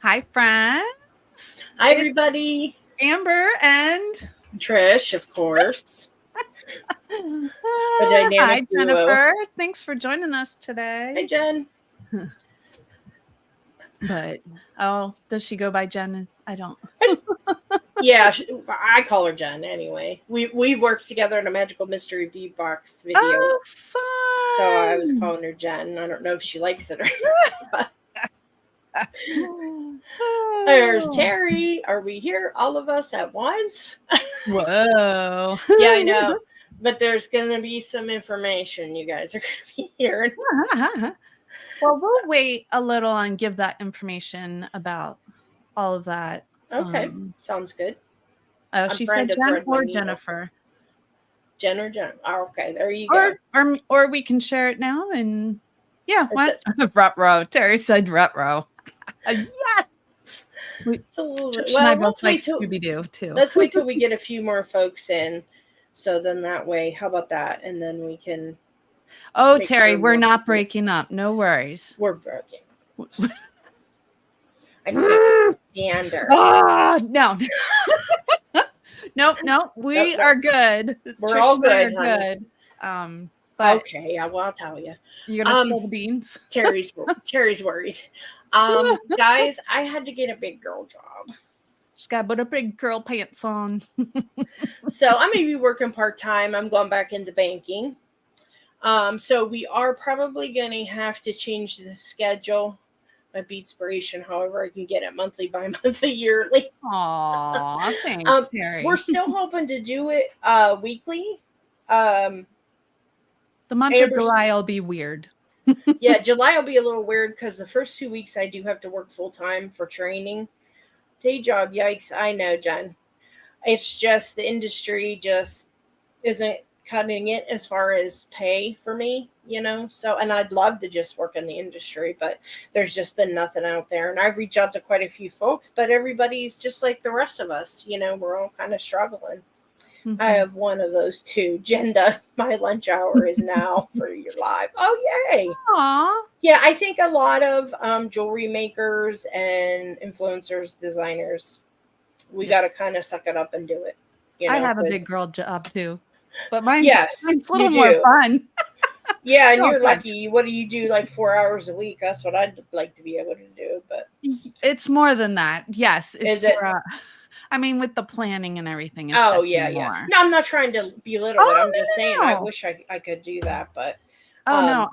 Hi, friends. Hi, everybody. Amber and Trish, of course. A dynamic hi, duo. Jennifer. Thanks for joining us today. Hi, Jen. But does she go by Jen? I don't. Yeah, I call her Jen anyway. We worked together in a magical mystery bead box video. Oh, fun! So I was calling her Jen. I don't know if she likes it or not. There's Terry. Are we here, all of us at once? Whoa. Yeah, I know. But there's going to be some information you guys are going to be hearing. Well, we'll wait a little and give that information about all of that. Okay, sounds good. Oh, she said Jen or Jennifer. Jen or Jen. Oh, okay, there you go. Or we can share it now and what? Ruh-roh. Terry said ruh-roh. Yes. It's a little bit. Well, I both like Scooby-Doo too. Let's wait till we get a few more folks in. So then that way, how about that? And then we can. Oh, Terry, we're not breaking up. No worries. We're breaking. I'm Xander. No. No. We are good. We're all good, honey. Good. But okay, yeah, well, I'll tell you. You're gonna spill the beans. Terry's worried. Guys, I had to get a big girl job. She's got to put a big girl pants on. So I'm gonna be working part-time. I'm going back into banking. So we are probably gonna have to change the schedule. My Beadspiration, however, I can get it monthly, bi-monthly, yearly. Aw, thanks, Terry. We're still hoping to do it weekly. The month of July will be weird. Yeah, July will be a little weird because the first 2 weeks I do have to work full-time for training. Day job, yikes. I know, Jen. It's just the industry just isn't cutting it as far as pay for me, so, and I'd love to just work in the industry, but there's just been nothing out there. And I've reached out to quite a few folks, but everybody's just like the rest of us, we're all kind of struggling. Mm-hmm. I have one of those too. Jenda, my lunch hour is now for your live. Oh, yay. Aww. Yeah, I think a lot of jewelry makers and influencers, designers, we got to kind of suck it up and do it. I have a big girl job too. But mine's a little more fun. Yeah, and you're lucky. What do you do, like 4 hours a week? That's what I'd like to be able to do. But it's more than that. Yes. Is it? I mean, with the planning and everything. It's yeah. No, I'm not trying to belittle it. I'm just saying I wish I could do that. But no,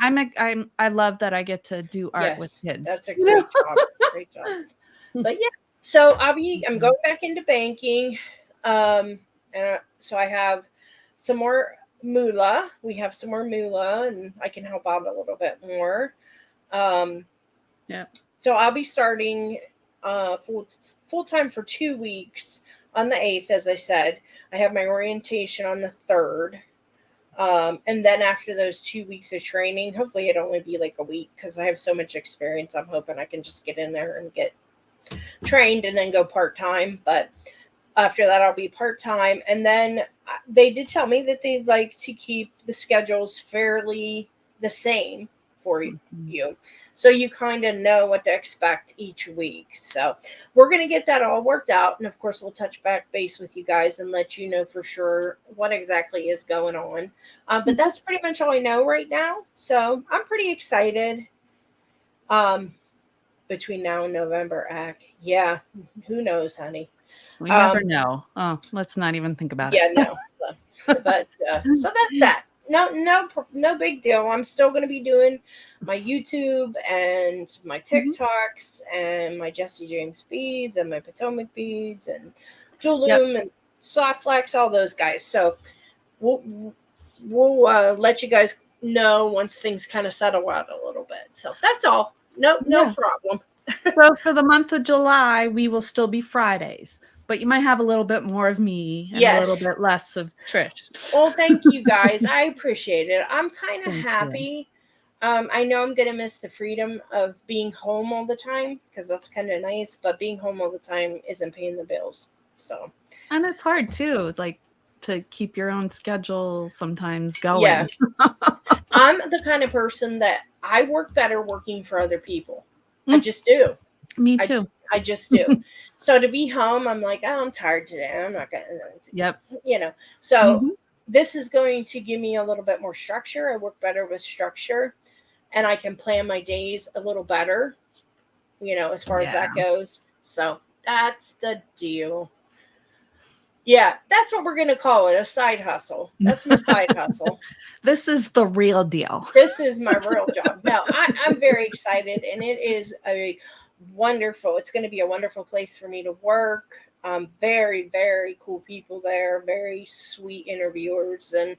I love that I get to do art with kids. That's a great job. Great job. But yeah, so I'm going back into banking. And so I have some more moolah. We have some more moolah, and I can help out a little bit more. So I'll be starting full time for 2 weeks on the 8th, as I said. I have my orientation on the 3rd. And then after those 2 weeks of training, hopefully it'd only be like a week because I have so much experience. I'm hoping I can just get in there and get trained and then go part-time. But after that, I'll be part-time. And then they did tell me that they'd like to keep the schedules fairly the same for you. So you kind of know what to expect each week. So we're going to get that all worked out. And of course, we'll touch back base with you guys and let you know for sure what exactly is going on. But that's pretty much all I know right now. So I'm pretty excited. Between now and November, yeah, who knows, honey? We never know. Oh, let's not even think about it. Yeah, no. But so that's that. No big deal. I'm still going to be doing my YouTube and my TikToks and my Jesse James beads and my Potomac beads and Jewelloom and Soft Flex, all those guys. So we'll let you guys know once things kind of settle out a little bit. So that's all. No problem. So for the month of July, we will still be Fridays. But you might have a little bit more of me and a little bit less of Trish. Well, thank you guys. I appreciate it. I'm kind of happy. I know I'm going to miss the freedom of being home all the time because that's kind of nice. But being home all the time isn't paying the bills. So, and it's hard, too, like to keep your own schedule sometimes going. Yeah. I'm the kind of person that I work better working for other people. I just do. Me too. I just do. So to be home, I'm like, oh, I'm tired today. I'm not going to, Yep. So this is going to give me a little bit more structure. I work better with structure, and I can plan my days a little better, as far as that goes. So that's the deal. Yeah, that's what we're going to call it, a side hustle. That's my side hustle. This is the real deal. This is my real job. No, I'm very excited, and it is it's going to be a wonderful place for me to work. Very, very cool people there, very sweet interviewers and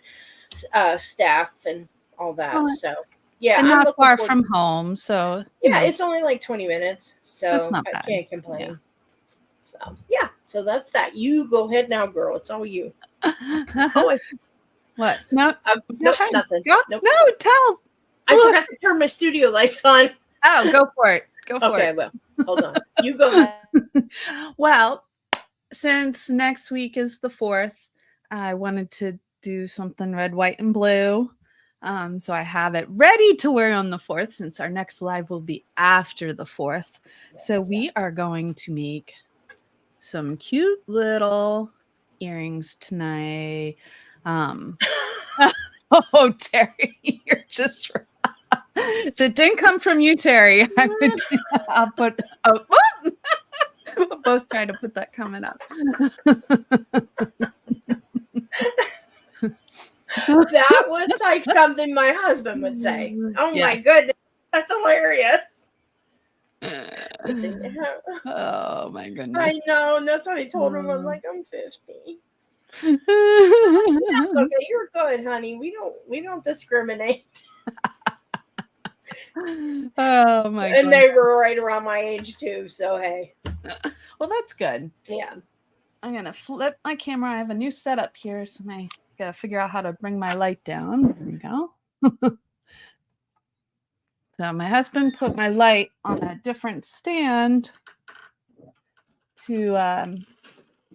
staff and all that. So, yeah, and not far from home. So, it's only like 20 minutes. So I can't complain. Yeah. So, yeah. So that's that. You go ahead now, girl. It's all you. What? No, nope, nothing. Nope. No, tell. I forgot to turn my studio lights on. Oh, go for it. Go for it. Okay, well, hold on. You go ahead. Well, since next week is the 4th, I wanted to do something red, white, and blue. So I have it ready to wear on the 4th, since our next live will be after the 4th. Yes, so we are going to make some cute little earrings tonight. Oh, Terry, you're just if it didn't come from you, Terry, I'll put we'll both try to put that comment up. That was like something my husband would say. Oh my goodness, that's hilarious. Oh my goodness. I know, and that's what I told him. I'm like, I'm 50. Yeah, okay, you're good, honey. We don't discriminate. Oh my god. And they were right around my age too, so hey. Well, that's good. Yeah. I'm gonna flip my camera. I have a new setup here, so I gotta figure out how to bring my light down. There we go. So my husband put my light on a different stand to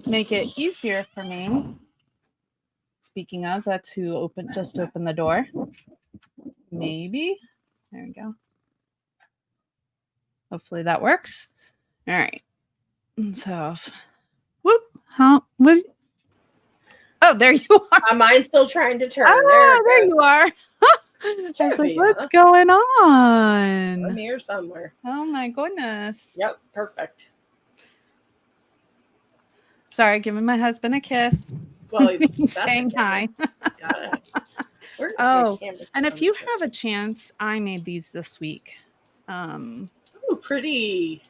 make it easier for me. Speaking of, that's who just opened the door. Maybe. There we go. Hopefully that works. All right. So, whoop. What? Oh, there you are. Mine's still trying to turn. Oh, there you are. I was like, what's going on? I'm here somewhere. Oh my goodness. Yep, perfect. Sorry, giving my husband a kiss. Well, saying hi. Oh, and if you have a chance, I made these this week. Oh, pretty.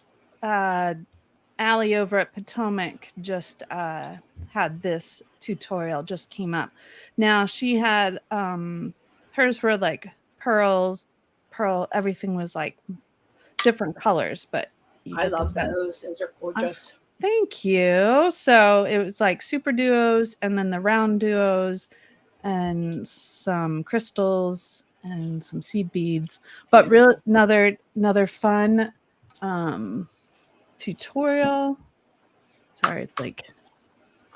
Allie over at Potomac just had this tutorial, just came up. Now she had hers were like pearl, everything was like different colors, but I love those. Those are gorgeous. Thank you. So it was like super duos and then the round duos and some crystals and some seed beads, but really another fun tutorial. Sorry, it's like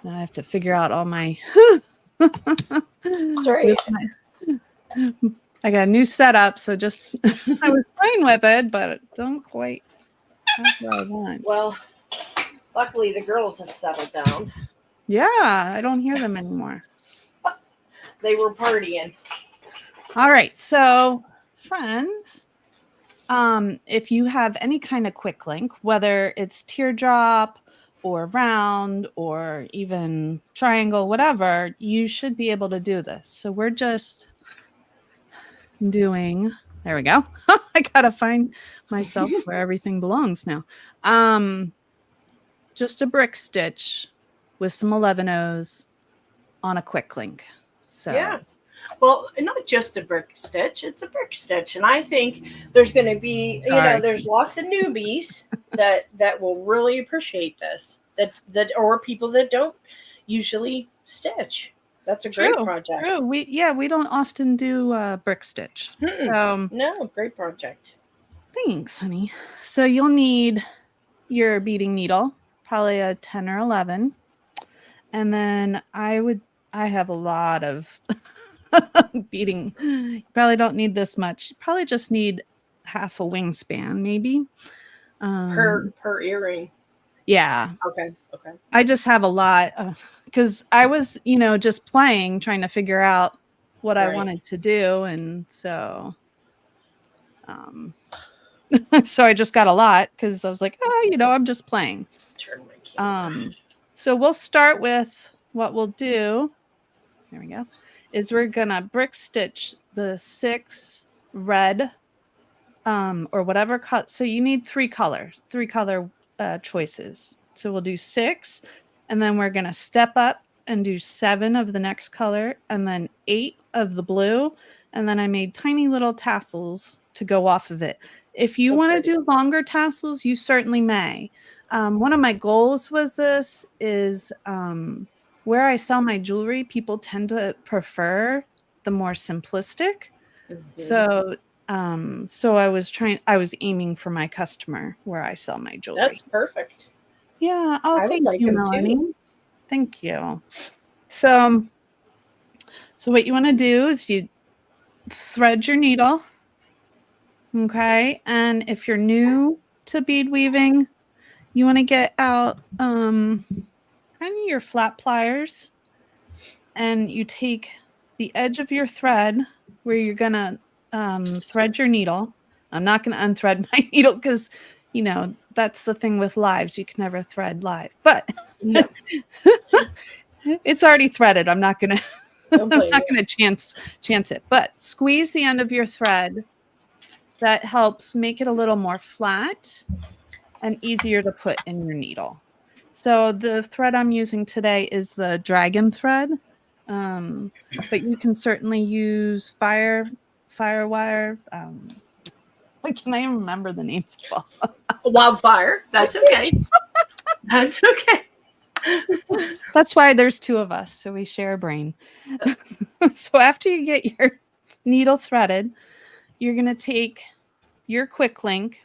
now I have to figure out all my sorry. I got a new setup, so just I was playing with it, but don't quite have what I want. Well, luckily the girls have settled down. Yeah, I don't hear them anymore. They were partying. All right, so friends, if you have any kind of quick link, whether it's teardrop or round or even triangle, whatever, you should be able to do this. So we're just doing, there we go. I gotta find myself where everything belongs now. Just a brick stitch with some 11-0s on a quick link. So yeah. Well, not just a brick stitch, it's a brick stitch. And I think there's going to be, there's lots of newbies that will really appreciate this, that or people that don't usually stitch. That's a great project. True. We don't often do brick stitch. So no, great project. Thanks, honey. So you'll need your beading needle, probably a 10 or 11. And then I have a lot of beading. You probably don't need this much. You probably just need half a wingspan, maybe. Per earring. Yeah. Okay. I just have a lot because I was, just playing, trying to figure out what I Right. wanted to do. And so, so I just got a lot because I was like, I'm just playing. Turn my camera. So we'll start with what we'll do. There we go. Is we're gonna brick stitch the 6 red, or whatever cut. So you need 3 color choices. So we'll do 6, and then we're gonna step up and do 7 of the next color, and then 8 of the blue, and then I made tiny little tassels to go off of it. If you want to do longer tassels, you certainly may. One of my goals was where I sell my jewelry, people tend to prefer the more simplistic. So I was aiming for my customer where I sell my jewelry. That's perfect. Yeah. Oh, I thank would like you, them Melanie. too. Thank you. So what you want to do is you thread your needle. Okay. And if you're new to bead weaving, you want to get out kind of your flat pliers, and you take the edge of your thread where you're gonna thread your needle. I'm not gonna unthread my needle because that's the thing with lives. You can never thread live, but No. it's already threaded. I'm not gonna Don't I'm blame not you. gonna chance it. But squeeze the end of your thread. That helps make it a little more flat and easier to put in your needle. So the thread I'm using today is the dragon thread. But you can certainly use firewire. I can't even remember the names of all. Wildfire. That's okay. That's okay. That's why there's 2 of us, so we share a brain. So after you get your needle threaded, you're going to take your quick link,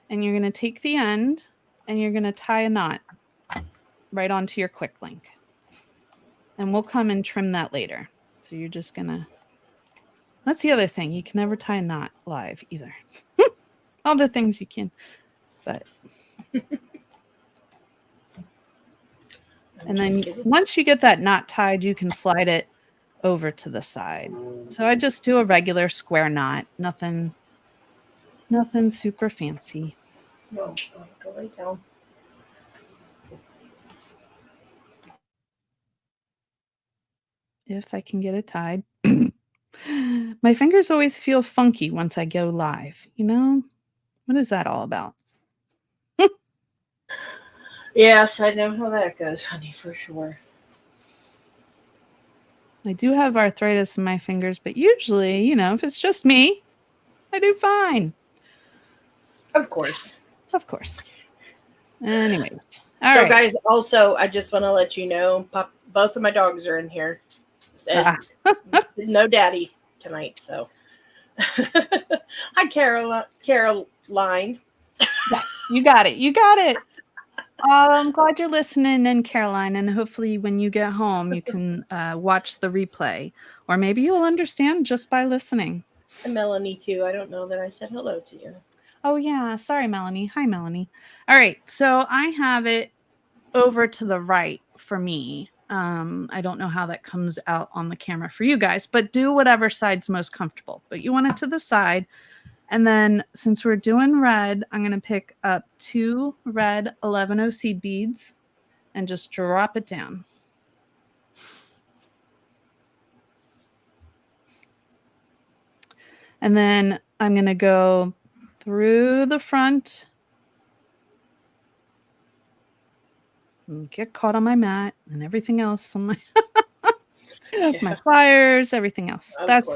and you're going to take the end, and you're going to tie a knot right onto your quick link. And we'll come and trim that later. So you're just going to... That's the other thing. You can never tie a knot live either. All the things you can, but... And then once you get that knot tied, you can slide it over to the side. So I just do a regular square knot. Nothing super fancy. No, go lay down. If I can get it tied. My fingers always feel funky once I go live. What is that all about? Yes, I know how that goes, honey, for sure. I do have arthritis in my fingers, but usually, if it's just me, I do fine. Of course. Of course. Anyways. So, guys, also, I just want to let you know, both of my dogs are in here. No daddy tonight, so. Hi, Caroline. Yeah, you got it. I'm glad you're listening in, Caroline, and hopefully when you get home, you can watch the replay, or maybe you'll understand just by listening. And Melanie, too. I don't know that I said hello to you. Oh, yeah. Sorry, Melanie. Hi, Melanie. All right. So I have it over to the right for me. I don't know how that comes out on the camera for you guys, but do whatever side's most comfortable. But you want it to the side. And then since we're doing red, I'm going to pick up 2 red 11-0 seed beads and just drop it down. And then I'm going to go through the front and get caught on my mat and everything else on my my pliers, everything else. That's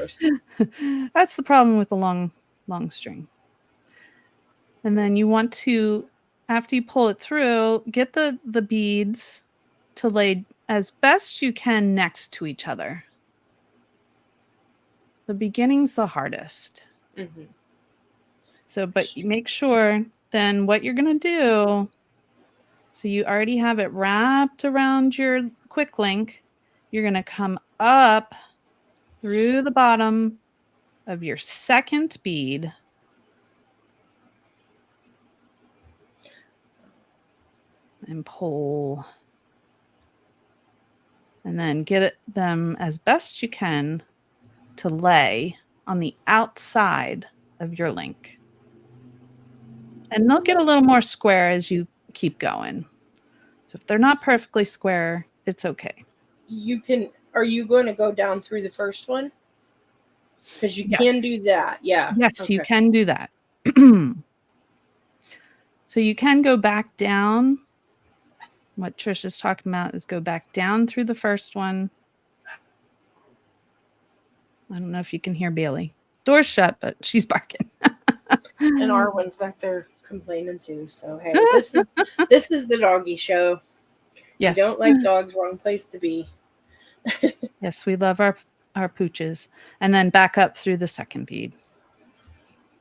the problem with the long string. And then you want to, after you pull it through, get the beads to lay as best you can next to each other. The beginning's the hardest. Mm-hmm. So, but you make sure then what you're going to do, so you already have it wrapped around your quick link, you're going to come up through the bottom of your second bead and pull. And then get them as best you can to lay on the outside of your link. And they'll get a little more square as you keep going. So if they're not perfectly square, it's okay. Are you going to go down through the first one? Because you can do that. Yeah. Yes, okay. You can do that. So you can go back down. What Trish is talking about is go back down through the first one. I don't know if you can hear Bailey. Door's shut, but she's barking. And our one's back there complaining too. So hey, this is the doggy show. Yes. You don't like dogs, wrong place to be. Yes, we love our pooches. And then back up through the second bead.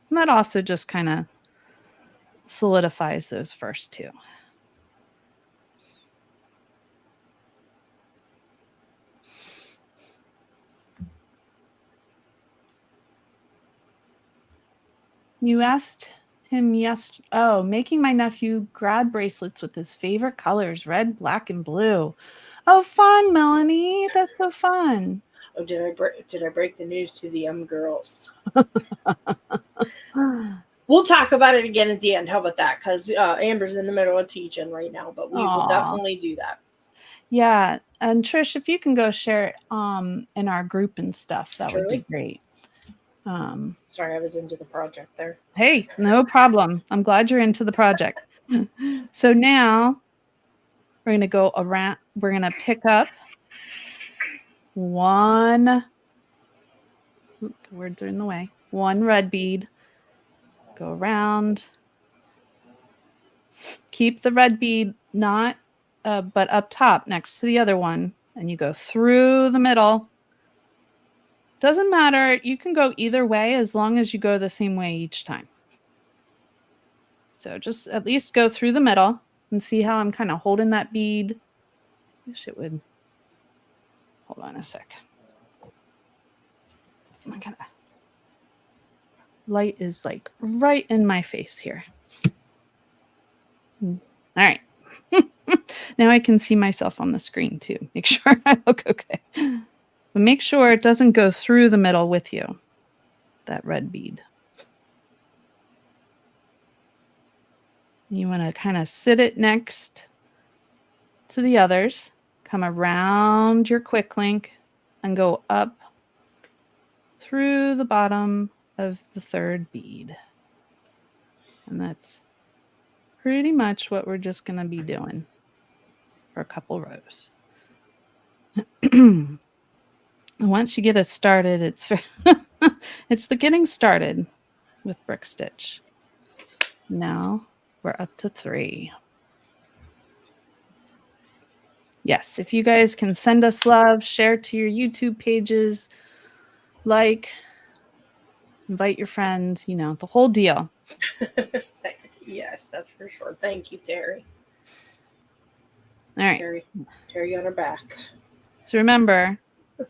And that also just kind of solidifies those first two. You asked him making my nephew grad bracelets with his favorite colors, red, black, and blue. Oh, fun, Melanie. That's so fun. Oh, did I break the news to the girls? We'll talk about it again at the end. How about that? Because Amber's in the middle of teaching right now, but we will definitely do that. Yeah. And Trish, if you can go share it in our group and stuff, that would be great. Sorry, I was into the project there. Hey, no problem. I'm glad you're into the project. So now we're going to go around. We're going to pick up one. The words are in the way. One red bead. Go around. Keep the red bead not, but up top next to the other one. And you go through the middle. Doesn't matter. You can go either way as long as you go the same way each time. So just at least go through the middle and see how I'm kind of holding that bead. Wish it would. Hold on a sec. I'm gonna. Light is like right in my face here. All right. Now I can see myself on the screen too. Make sure I look okay. But make sure it doesn't go through the middle with you, that red bead. You want to kind of sit it next to the others. Come around your quick link and go up through the bottom of the third bead. And that's pretty much what we're just going to be doing for a couple rows. And once you get it started, it's the getting started with brick stitch. Now we're up to 3. Yes, if you guys can send us love, share to your YouTube pages, invite your friends, the whole deal. Yes, that's for sure. Thank you, Terry. All right. Terry on her back. So remember,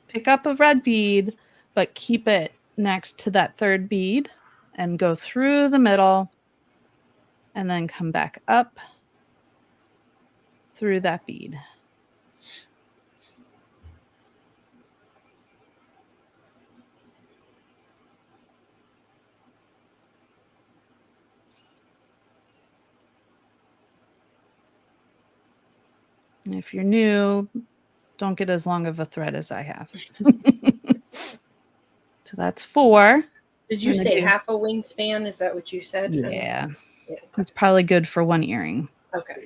pick up a red bead, but keep it next to that third bead and go through the middle and then come back up through that bead. And if you're new, don't get as long of a thread as I have. So that's 4. Did you say half a wingspan? Is that what you said? Yeah. It's probably good for one earring. Okay.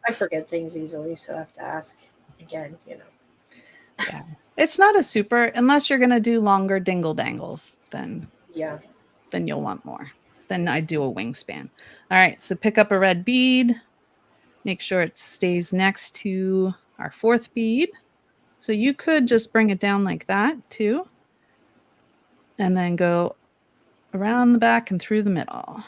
I forget things easily, so I have to ask again, Yeah. It's not a super, unless you're going to do longer dingle dangles, then you'll want more. Then I do a wingspan. All right. So pick up a red bead. Make sure it stays next to our 4th bead. So you could just bring it down like that too. And then go around the back and through the middle.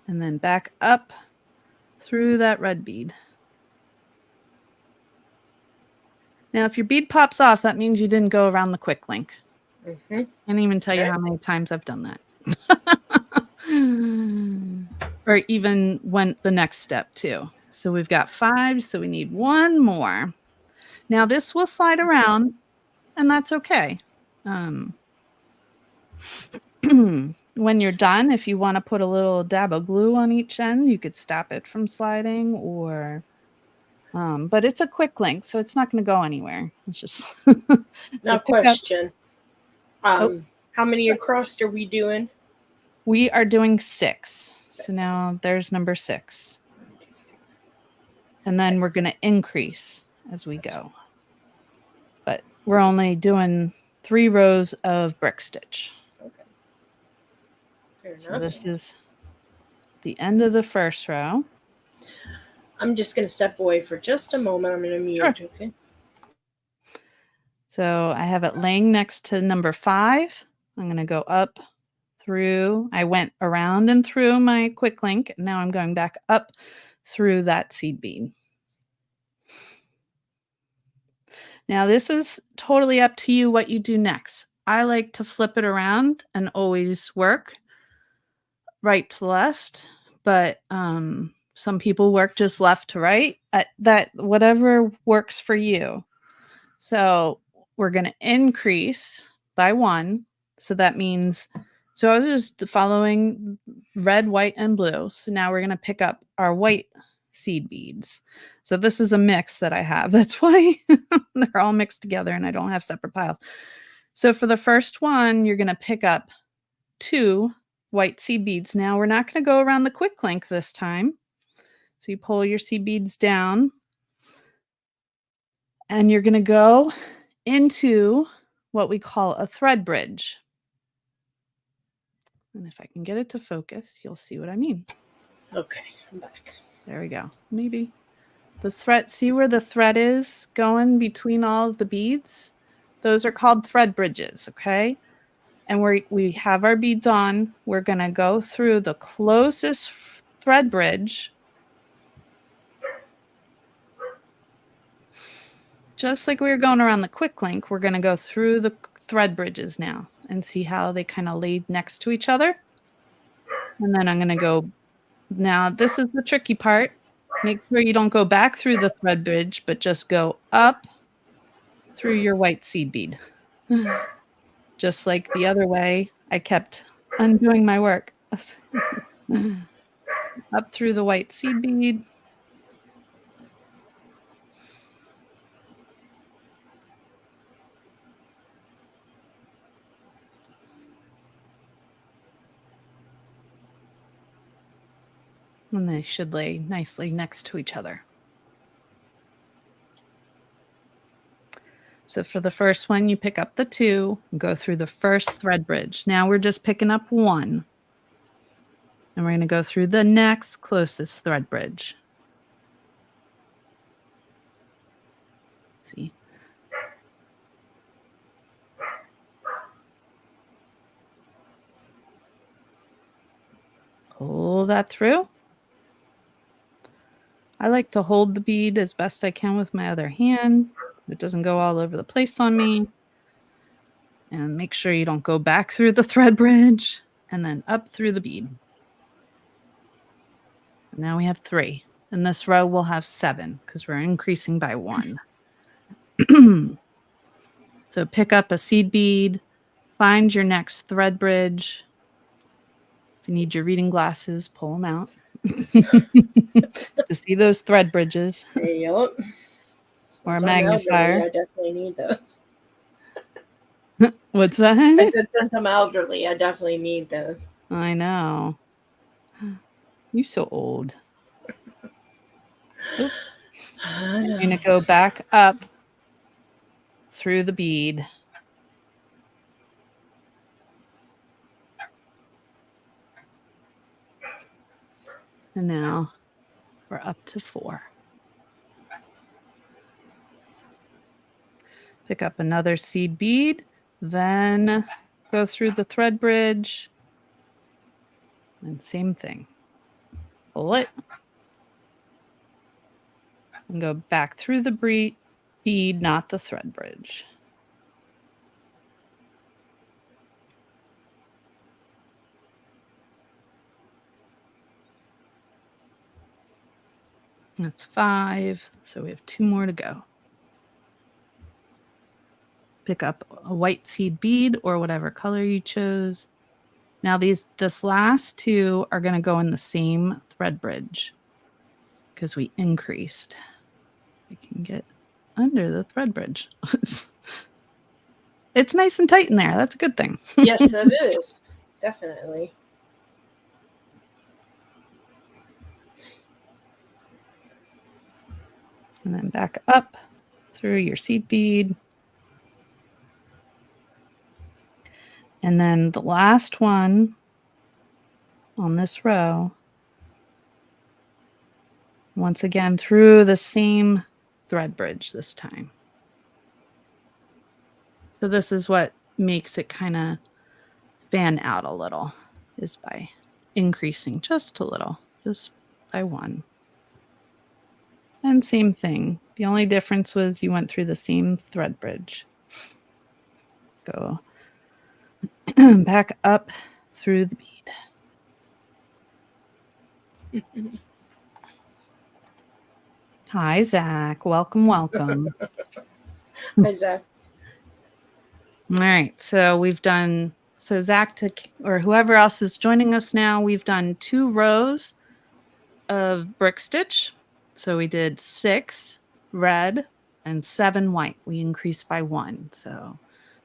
And then back up through that red bead. Now, if your bead pops off, that means you didn't go around the quick link. Mm-hmm. I can't even tell you how many times I've done that. Or even went the next step too. So we've got 5, so we need one more. Now this will slide around, and that's okay. When you're done, if you want to put a little dab of glue on each end, you could stop it from sliding, or but it's a quick link, so it's not going to go anywhere. It's just Now, so pick up. question. How many across are we doing? We are doing 6. So now there's number 6. And then we're going to increase as we go. But we're only doing 3 rows of brick stitch. Okay. Fair So enough. this is the end of the first row. I'm just going to step away for just a moment. I'm going to mute. Sure. Okay. So I have it laying next to number 5. I'm going to go up through. I went around and through my quick link. And now I'm going back up through that seed bead. Now this is totally up to you what you do next. I like to flip it around and always work right to left, but some people work just left to right. That whatever works for you. So we're going to increase by 1. So that means, so I was just following red, white, and blue. So now we're going to pick up our white seed beads. So this is a mix that I have. That's why they're all mixed together and I don't have separate piles. So for the first one, you're going to pick up 2 white seed beads. Now we're not going to go around the quick link this time. So you pull your seed beads down and you're going to go into what we call a thread bridge. And if I can get it to focus, you'll see what I mean. Okay, I'm back. There we go. Maybe the thread, see where the thread is going between all of the beads? Those are called thread bridges, okay? And we have our beads on. We're going to go through the closest thread bridge. Just like we were going around the quick link, we're going to go through the thread bridges now and see how they kind of laid next to each other. And then I'm going to go, now this is the tricky part. Make sure you don't go back through the thread bridge, but just go up through your white seed bead. Just like the other way, I kept undoing my work. Up through the white seed bead. And they should lay nicely next to each other. So for the first one, you pick up the 2 and go through the first thread bridge. Now we're just picking up 1. And we're going to go through the next closest thread bridge. Let's see. Pull that through. I like to hold the bead as best I can with my other hand so it doesn't go all over the place on me. And make sure you don't go back through the thread bridge and then up through the bead. Now we have 3. And this row will have 7 because we're increasing by 1. So pick up a seed bead, find your next thread bridge. If you need your reading glasses, pull them out to see those thread bridges. Yep. Or a Since I'm magnifier. elderly, I definitely need those. What's that? I said, since I'm elderly, I definitely need those. I know. You're so old. Oop. I'm going to go back up through the bead. And now we're up to 4. Pick up another seed bead, then go through the thread bridge. And same thing. Pull it. And go back through the bead, not the thread bridge. That's 5. So we have 2 more to go. Pick up a white seed bead or whatever color you chose. Now this last 2 are going to go in the same thread bridge because we increased. We can get under the thread bridge. It's nice and tight in there. That's a good thing. Yes, it is. Definitely. And then back up through your seed bead. And then the last one on this row, once again, through the same thread bridge this time. So this is what makes it kind of fan out a little, is by increasing just a little, just by 1. And same thing. The only difference was you went through the same thread bridge. Go back up through the bead. Hi, Zach. Welcome, welcome. Hi, Zach. All right. So we've done, so Zach or whoever else is joining us now, we've done 2 rows of brick stitch. So we did 6 red and 7 white. We increased by 1. So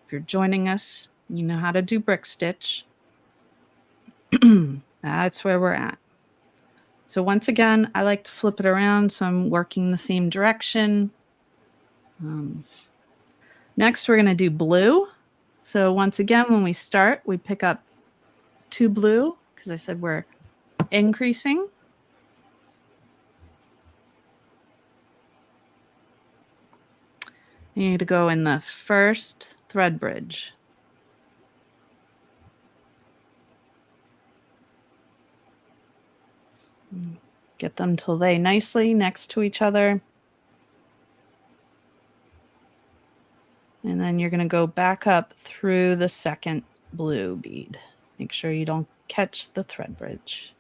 if you're joining us, you know how to do brick stitch. That's where we're at. So once again, I like to flip it around so I'm working the same direction. Next, we're going to do blue. So once again, when we start, we pick up 2 blue because I said we're increasing. You need to go in the first thread bridge. Get them to lay nicely next to each other. And then you're going to go back up through the second blue bead. Make sure you don't catch the thread bridge.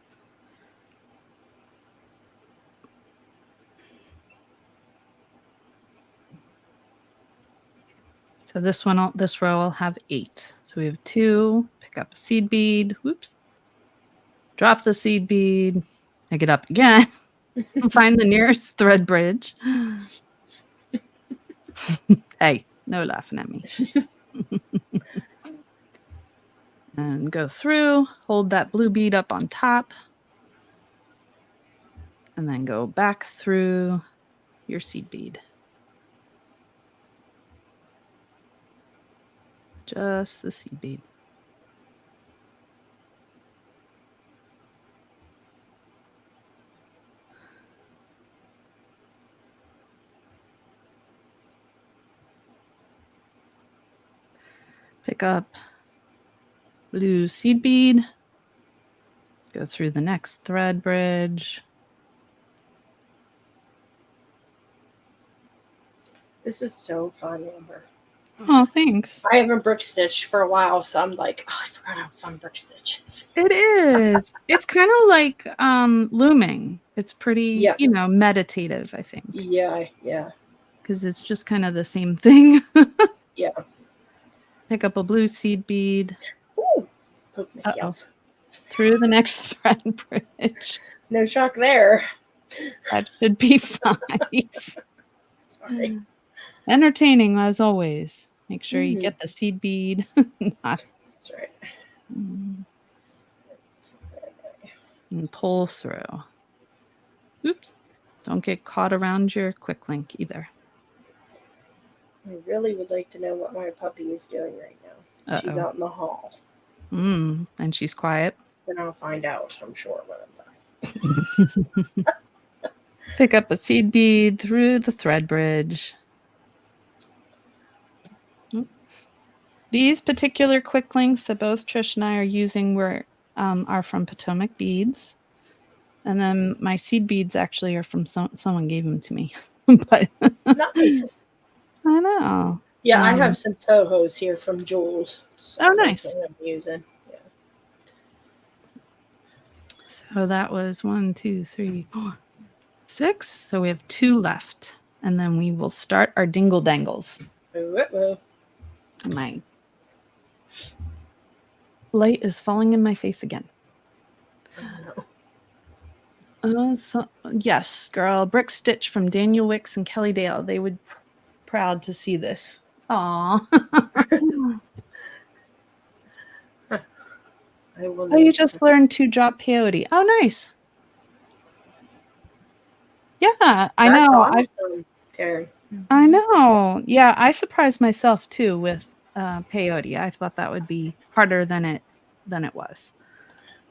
So this row will have 8. So we have 2, pick up a seed bead, whoops, drop the seed bead, pick it up again, find the nearest thread bridge. Hey, no laughing at me. And go through, hold that blue bead up on top, and then go back through your seed bead. Just the seed bead. Pick up blue seed bead. Go through the next thread bridge. This is so fun, Amber. Oh, thanks. I haven't brick stitched for a while, so I'm like, oh, I forgot how fun brick stitch is. It is. It's kind of like looming. It's pretty, meditative, I think. Yeah. Because it's just kind of the same thing. Yeah. Pick up a blue seed bead. Ooh, poke myself. Through the next thread bridge. No shock there. That should be 5. Sorry. Entertaining as always. Make sure you get the seed bead. That's right. And pull through. Oops. Don't get caught around your quick link either. I really would like to know what my puppy is doing right now. Uh-oh. She's out in the hall. And she's quiet. Then I'll find out, I'm sure, when I'm done. Pick up a seed bead through the thread bridge. These particular quick links that both Trish and I are using are from Potomac Beads. And then my seed beads actually are from someone gave them to me. But Nice. I know. Yeah, I have some Tohos here from Jules. So nice. That's what I'm using. Yeah. So that was 1, 2, 3, 4, 6. So we have 2 left. And then we will start our dingle dangles. My light is falling in my face again. Yes, girl. Brick Stitch from Daniel Wicks and Kelly Dale. They would proud to see this. Aw. Oh, you just learned to drop peyote. Oh, nice. Yeah, I know. Awesome, Terry. I know. Yeah, I surprised myself too with peyote. I thought that would be harder than it was.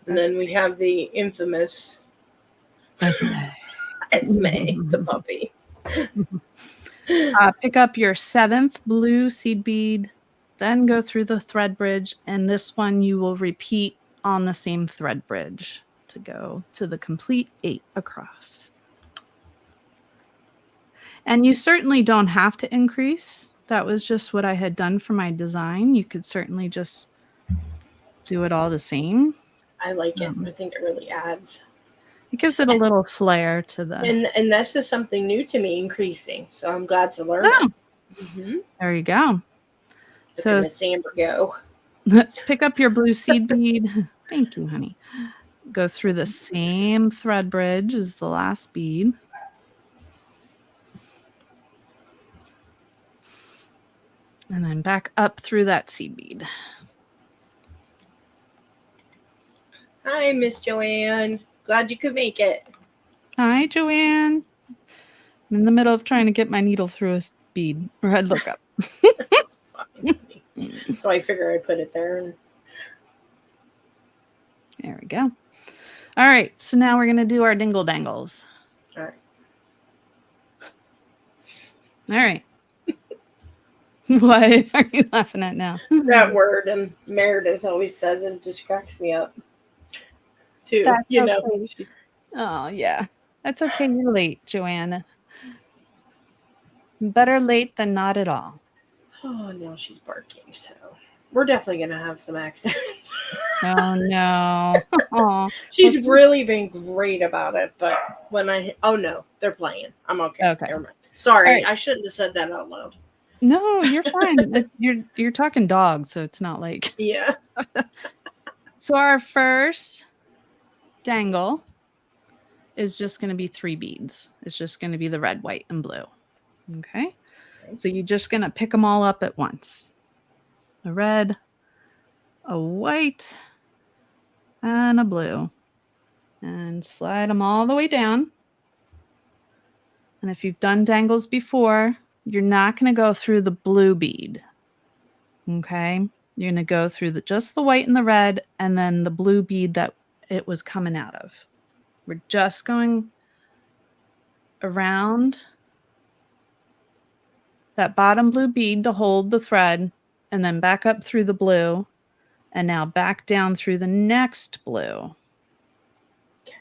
And then we have the infamous Esme, the puppy. Pick up your 7th blue seed bead, then go through the thread bridge, and this one you will repeat on the same thread bridge to go to the complete 8 across. And you certainly don't have to increase. That was just what I had done for my design. You could certainly just do it all the same. I like it. I think it really adds. It gives it a little flair to the... And this is something new to me, increasing. So I'm glad to learn it. Mm-hmm. There you go. So Miss Amber go. Pick up your blue seed bead. Thank you, honey. Go through the same thread bridge as the last bead. And then back up through that seed bead. Hi, Miss Joanne. Glad you could make it. Hi, Joanne. I'm in the middle of trying to get my needle through a bead, or I'd look up. That's fine. So I figure I put it there. There we go. All right, so now we're going to do our dingle dangles. All right. All right. What are you laughing at now? That word, and Meredith always says it, just cracks me up. Too, That's you okay. know. Oh, yeah. That's okay. You're late, Joanna. Better late than not at all. Oh, now she's barking, so we're definitely going to have some accidents. Oh, no. Oh. She's really been great about it, but when oh, no, they're playing. I'm okay. Never mind. Sorry, right. I shouldn't have said that out loud. No, you're fine. You're talking dog, so it's not like... Yeah. So our first dangle is just going to be 3 beads. It's just going to be the red, white, and blue. Okay? So you're just going to pick them all up at once. A red, a white, and a blue. And slide them all the way down. And if you've done dangles before, you're not going to go through the blue bead. Okay? You're going to go through just the white and the red, and then the blue bead that it was coming out of. We're just going around that bottom blue bead to hold the thread, and then back up through the blue, and now back down through the next blue. Okay.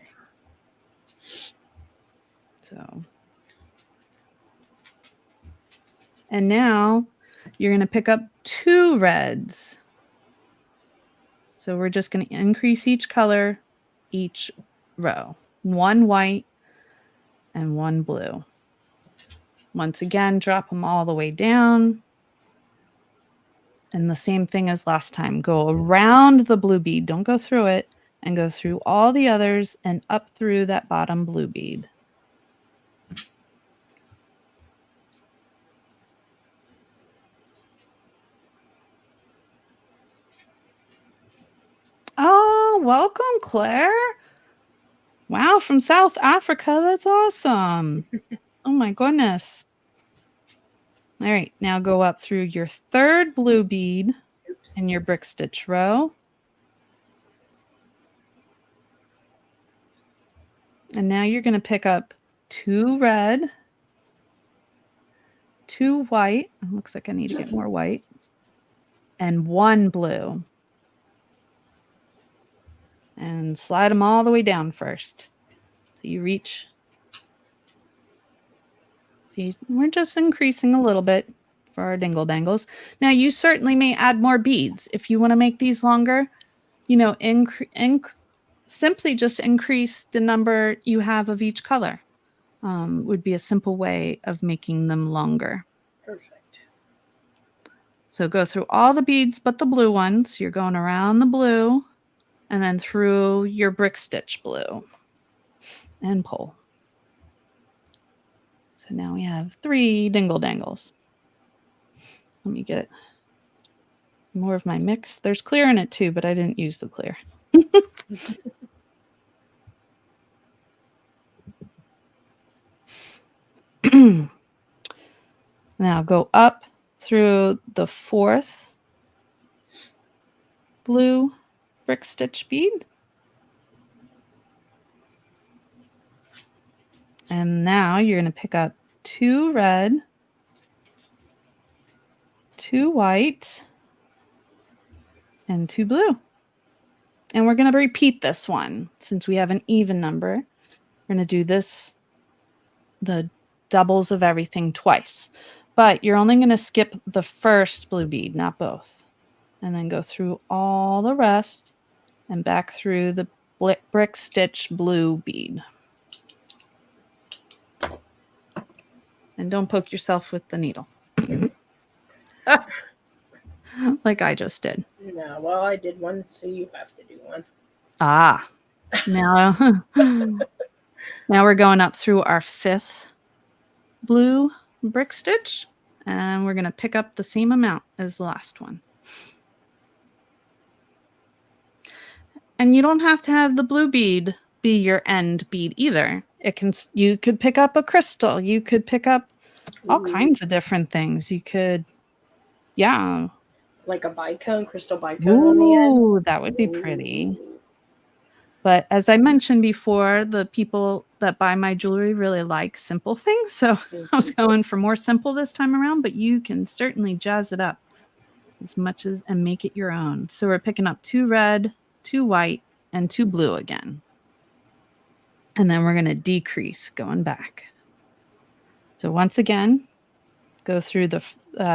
So, and now you're going to pick up 2 reds. So we're just going to increase each color, each row. 1 white and 1 blue. Once again, drop them all the way down. And the same thing as last time. Go around the blue bead. Don't go through it. And go through all the others and up through that bottom blue bead. Oh, welcome, Claire. Wow, from South Africa. That's awesome. Oh, my goodness. All right, now go up through your 3rd blue bead in your brick stitch row. And now you're going to pick up 2 red, 2 white. It looks like I need to get more white. And 1 blue. And slide them all the way down first. So you reach. See, we're just increasing a little bit for our dingle dangles. Now you certainly may add more beads. If you want to make these longer, you know, simply just increase the number you have of each color. would be a simple way of making them longer. Perfect. So go through all the beads but the blue ones. You're going around the blue and then through your brick stitch blue and pull. So now we have 3 dingle dangles. Let me get more of my mix. There's clear in it too, but I didn't use the clear. Now go up through the 4th blue brick stitch bead. And now you're going to pick up 2 red, 2 white, and 2 blue. And we're going to repeat this one since we have an even number. We're going to do this, the doubles of everything twice. But you're only going to skip the first blue bead, not both. And then go through all the rest and back through the brick stitch blue bead. And don't poke yourself with the needle. Like I just did. No, well, I did one, so you have to do one. Ah. Now, now we're going up through our 5th blue brick stitch. And we're going to pick up the same amount as the last one. And you don't have to have the blue bead be your end bead either. You could pick up a crystal. You could pick up all kinds of different things. You could, yeah. Like a bicone, crystal bicone on the end. Ooh, that would be pretty. But as I mentioned before, the people that buy my jewelry really like simple things. So I was going for more simple this time around, but you can certainly jazz it up as much as and make it your own. So we're picking up 2 red, 2 white, and 2 blue again. And then we're going to decrease going back. So once again, go through the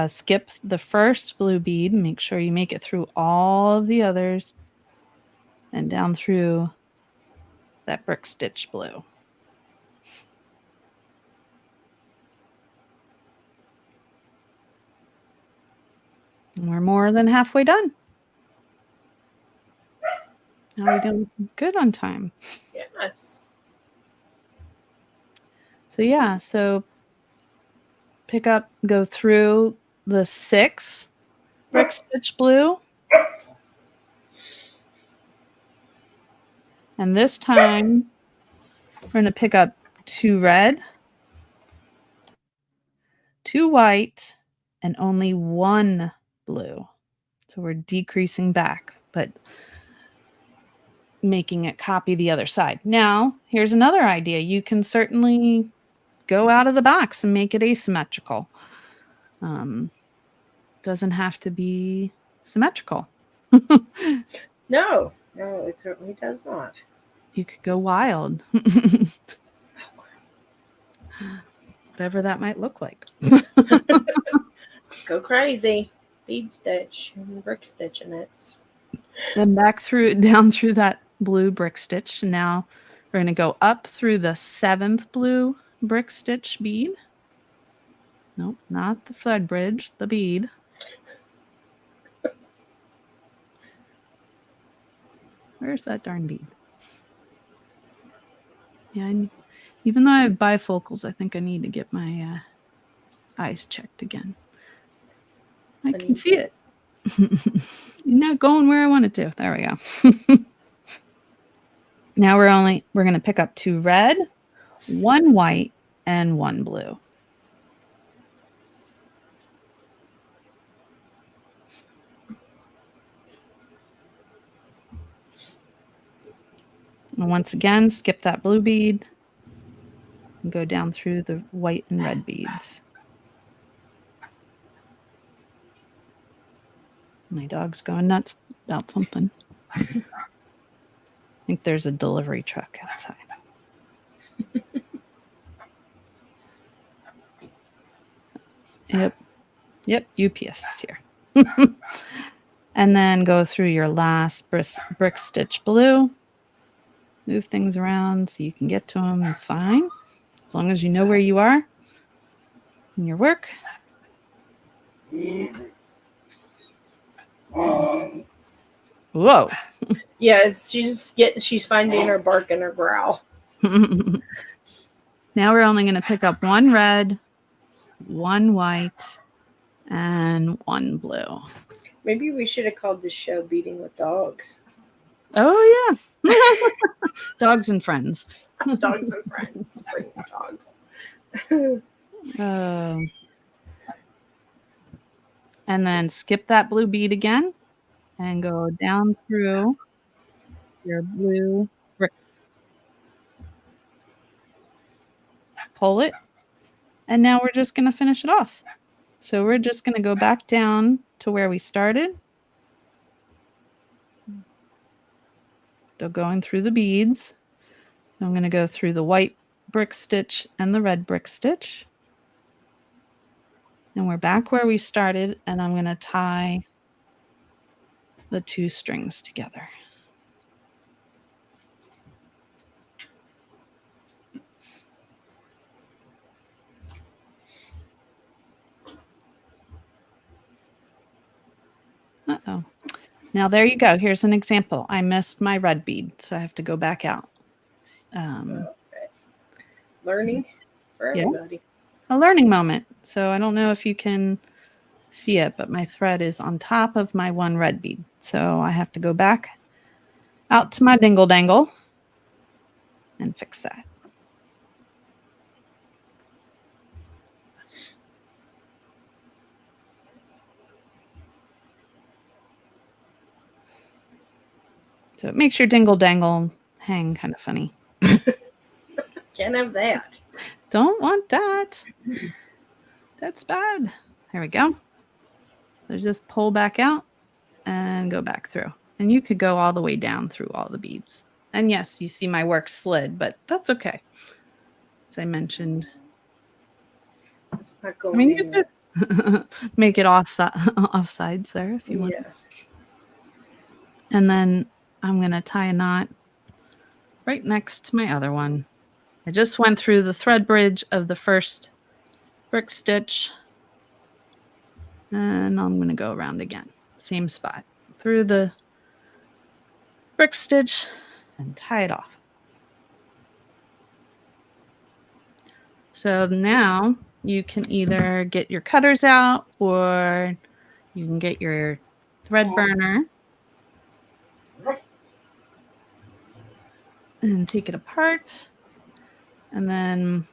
skip the first blue bead. Make sure you make it through all of the others and down through that brick stitch blue. And we're more than halfway done. Are we doing good on time? Yes. So yeah, so pick up, go through the 6 brick stitch blue. And this time we're going to pick up 2 red, 2 white, and only 1 blue. So we're decreasing back, but making it copy the other side. Now, here's another idea. You can certainly go out of the box and make it asymmetrical. Doesn't have to be symmetrical. No, it certainly does not. You could go wild. Whatever that might look like. Go crazy. Bead stitch and brick stitch in it. Then down through that blue brick stitch. Now we're going to go up through the 7th blue brick stitch bead. Nope, not the thread bridge, the bead. Where's that darn bead? Yeah, even though I have bifocals, I think I need to get my eyes checked again. I can see it. You're not going where I want it to. There we go. Now we're going to pick up 2 red, 1 white, and 1 blue. And once again, skip that blue bead and go down through the white and red beads. My dog's going nuts about something. I think there's a delivery truck outside. Yep, UPS is here. And then go through your last brick stitch blue. Move things around so you can get to them. It's fine. as long as you know where you are in your work. Whoa. Yeah, she's finding her bark and her growl. Now we're only going to pick up one red, one white, and one blue. Maybe we should have called this show Beading with Dogs. Oh, yeah. Dogs and friends. Dogs and friends. Bring the dogs. And then skip that blue bead again and go down through your blue brick. Pull it. And now we're just going to finish it off. So we're just going to go back down to where we started. So going through the beads. So I'm going to go through the white brick stitch and the red brick stitch. And we're back where we started, and I'm going to tie the two strings together. Uh-oh. Now there you go. Here's an example. I missed my red bead, so I have to go back out. Learning for everybody. A learning moment. So I don't know if you can see it, but my thread is on top of my one red bead. So I have to go back out to my dingle dangle and fix that. So it makes your dingle dangle hang kind of funny. Can't have that. Don't want that. That's bad. There we go. So just pull back out and go back through. And you could go all the way down through all the beads. And yes, you see my work slid, but that's okay. As I mentioned. It's not going you could make it offsides there if you want. Yes. And then I'm going to tie a knot right next to my other one. I just went through the thread bridge of the first brick stitch. And I'm going to go around again. Same spot. Through the brick stitch and tie it off. So now you can either get your cutters out or you can get your thread burner and take it apart. And then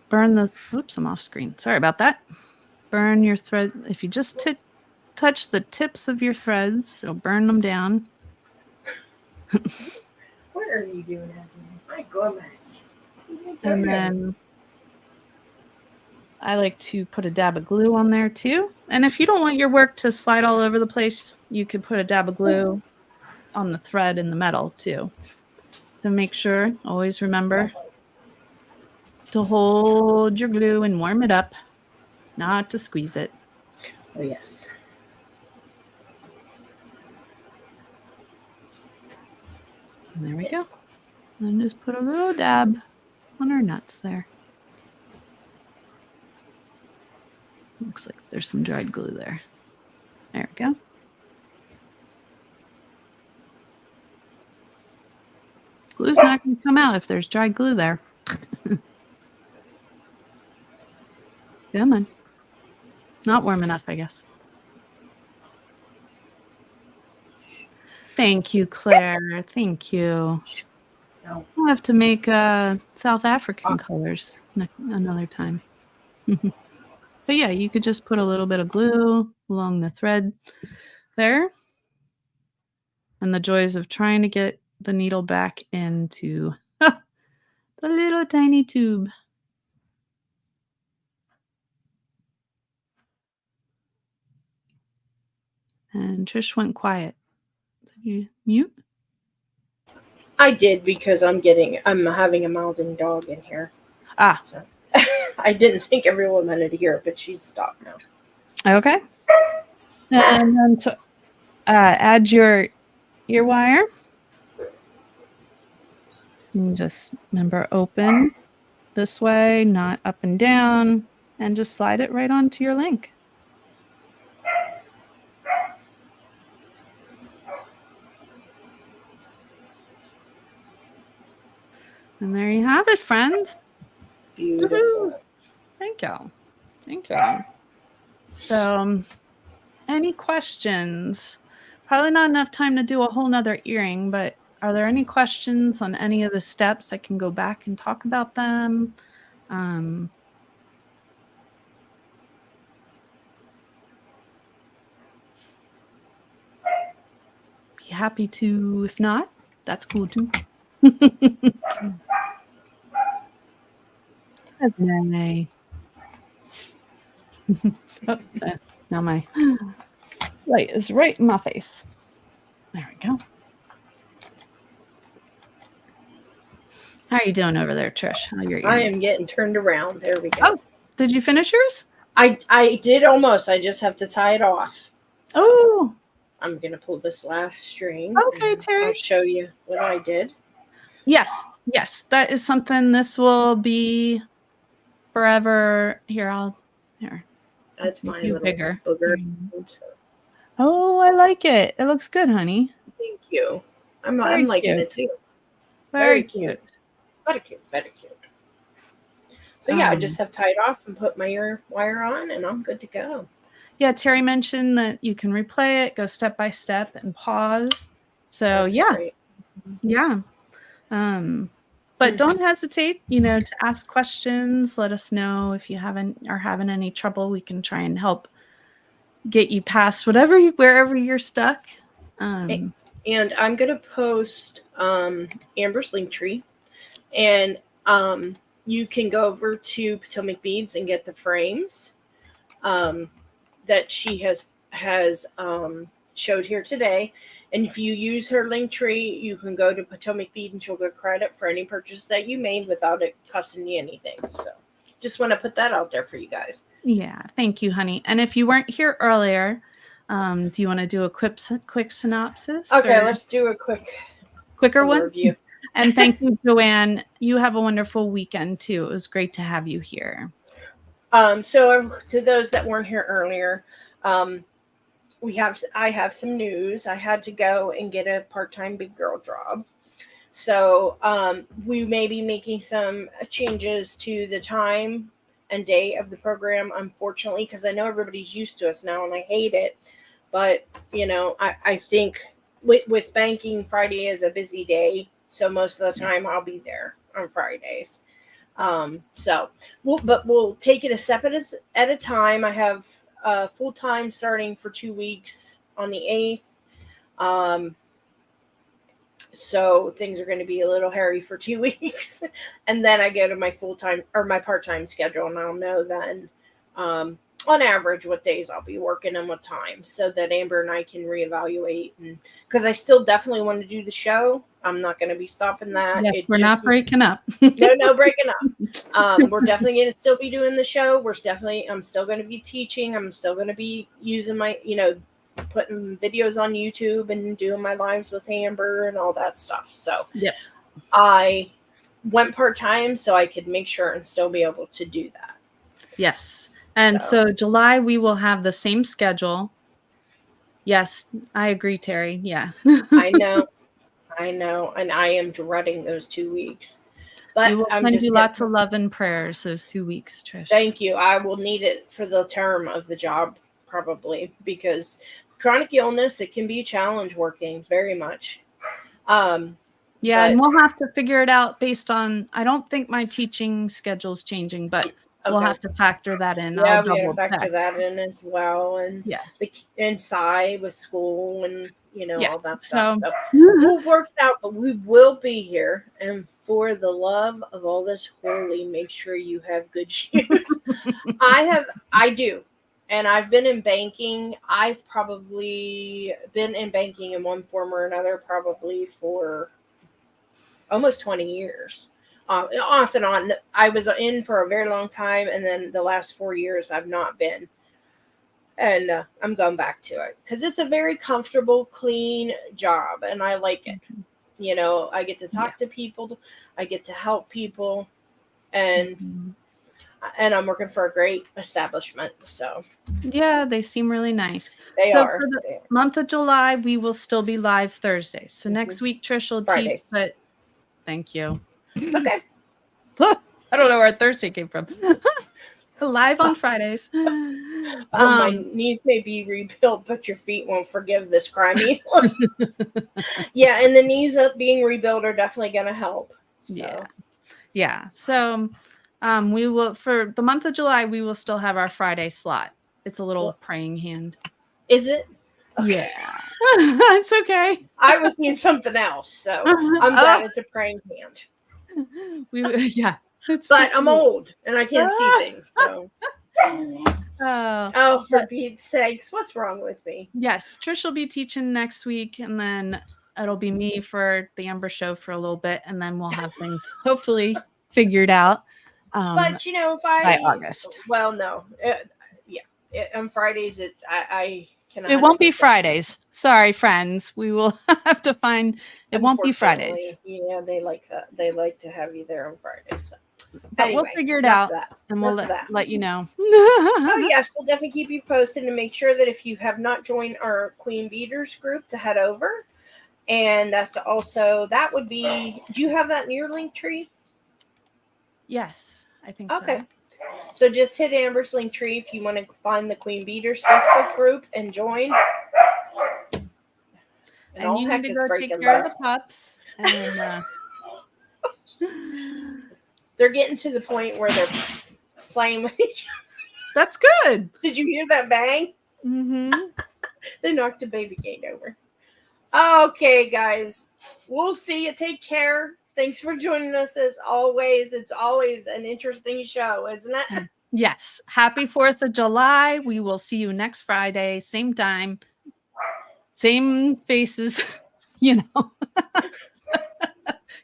burn the, oops, I'm off screen. Sorry about that. Burn your thread. If you just touch the tips of your threads, it'll burn them down. What are you doing, Aslan? My goodness. And then I like to put a dab of glue on there too. And if you don't want your work to slide all over the place, you could put a dab of glue on the thread and the metal too. So make sure, always remember to hold your glue and warm it up, not to squeeze it. Oh, yes. And there we go. And just put a little dab on our nuts there. Looks like there's some dried glue there. There we go. Glue's not going to come out if there's dried glue there. Come on. Not warm enough, I guess. Thank you, Claire. Thank you. No. We'll have to make South African colors another time. But yeah, you could just put a little bit of glue along the thread there. And the joys of trying to get the needle back into the little tiny tube. And Trish went quiet. Did you mute? I did because I'm having a mouthing dog in here. Ah. So I didn't think everyone wanted to hear it, but she's stopped now. Okay. And then to add your ear wire. And just remember, open this way, not up and down, and just slide it right onto your link. And there you have it, friends. Beautiful. Woo-hoo. Thank you. Thank you. So, any questions? Probably not enough time to do a whole nother earring, but are there any questions on any of the steps? I can go back and talk about them. Be happy to. If not, that's cool too. Oh, now my light is right in my face. There we go. How are you doing over there, Trish? How are I am getting turned around. There we go. Oh, did you finish yours? I did almost. I just have to tie it off. So oh, I'm going to pull this last string. Okay, Terry. I'll show you what I did. Yes, that is something. This will be forever. Here. That's my little bigger booger. Oh, I like it. It looks good, honey. Thank you. I'm liking it too. Very cute. Very cute. Very cute. So yeah, I just have tied off and put my ear wire on, and I'm good to go. Yeah, Terry mentioned that you can replay it, go step by step, and pause. So that's great. Yeah. But don't hesitate, to ask questions. Let us know if you are having any trouble. We can try and help get you past wherever you're stuck. And I'm going to post Amber's Linktree, and you can go over to Potomac Beads and get the frames that she has showed here today. And if you use her Linktree, you can go to Potomac Bead and she'll get credit for any purchase that you made without it costing you anything. So just want to put that out there for you guys. Yeah, thank you, honey. And if you weren't here earlier, do you want to do a quick synopsis? Okay, let's do a quicker one. Review. And thank you, Joanne. You have a wonderful weekend too. It was great to have you here. So to those that weren't here earlier, I have some news. I had to go and get a part-time big girl job. So we may be making some changes to the time and day of the program, unfortunately, because I know everybody's used to us now and I hate it. But, I think with banking, Friday is a busy day. So most of the time I'll be there on Fridays. So we'll take it a step at a time. I have full time starting for 2 weeks on the 8th. So things are going to be a little hairy for 2 weeks. And then I go to my full-time or my part-time schedule, and I'll know then on average what days I'll be working and what time, so that Amber and I can reevaluate. And because I still definitely want to do the show. I'm not going to be stopping that. Yes, we're not breaking up. No breaking up. We're definitely going to still be doing the show. I'm still going to be teaching. I'm still going to be using my, putting videos on YouTube and doing my lives with Amber and all that stuff. So I went part-time so I could make sure and still be able to do that. Yes. And so July, we will have the same schedule. Yes, I agree, Terry. Yeah. I know. And I am dreading those 2 weeks. But I'm send you lots of love and prayers those 2 weeks, Trish. Thank you. I will need it for the term of the job, probably, because chronic illness, it can be a challenge working very much. And we'll have to figure it out based on, I don't think my teaching schedule's changing, but we'll have to factor that in. Yeah, we have to factor that in as well. And inside with school and, all that stuff. So we'll work it out, but we will be here. And for the love of all that's holy, make sure you have good shoes. I do. And I've been in banking. I've probably been in banking in one form or another, probably for almost 20 years. Off and on. I was in for a very long time, and then the last 4 years I've not been. And I'm going back to it because it's a very comfortable, clean job, and I like it. You know, I get to talk to people, I get to help people, and I'm working for a great establishment. So yeah, they seem really nice. they So are. for the month of July, we will still be live Thursdays. So next Mhm. week Trish will teach, Fridays. but thank you. Okay. I don't know where Thursday came from. Live on Fridays. My knees may be rebuilt, but your feet won't forgive this crime easily. Yeah, and the knees up being rebuilt are definitely going to help. So. Yeah. So we will, for the month of July, we will still have our Friday slot. It's a little praying hand. Is it? Okay. Yeah. It's okay. I was needing something else, so I'm glad it's a praying hand. Yeah. But I'm old and I can't see things, so. Oh, for Pete's sakes, what's wrong with me? Yes, Trish will be teaching next week, and then it'll be me for the Amber Show for a little bit, and then we'll have things hopefully figured out. But you know, if by August. Well, no, on Fridays I cannot. It won't be Fridays. Sorry, friends. We will have to find. It won't be Fridays. Yeah, they like that. They like to have you there on Fridays. So. But anyway, we'll figure it out, and we'll let you know. Oh yes, we'll definitely keep you posted, and make sure that if you have not joined our Queen Beaders group, to head over. And that's also, that would be, do you have that in your Linktree? Yes, I think okay. So. So just hit Amber's Linktree if you want to find the Queen Beaders Facebook group and join. And all you need to go take care of the pups. And they're getting to the point where they're playing with each other. That's good. Did you hear that bang? Mm-hmm. They knocked a baby gate over. Okay, guys. We'll see you. Take care. Thanks for joining us as always. It's always an interesting show, isn't it? Yes. Happy 4th of July. We will see you next Friday. Same time. Same faces. You know.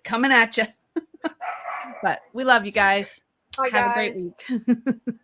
Coming at you. But we love you guys. Bye, Have guys. a great week.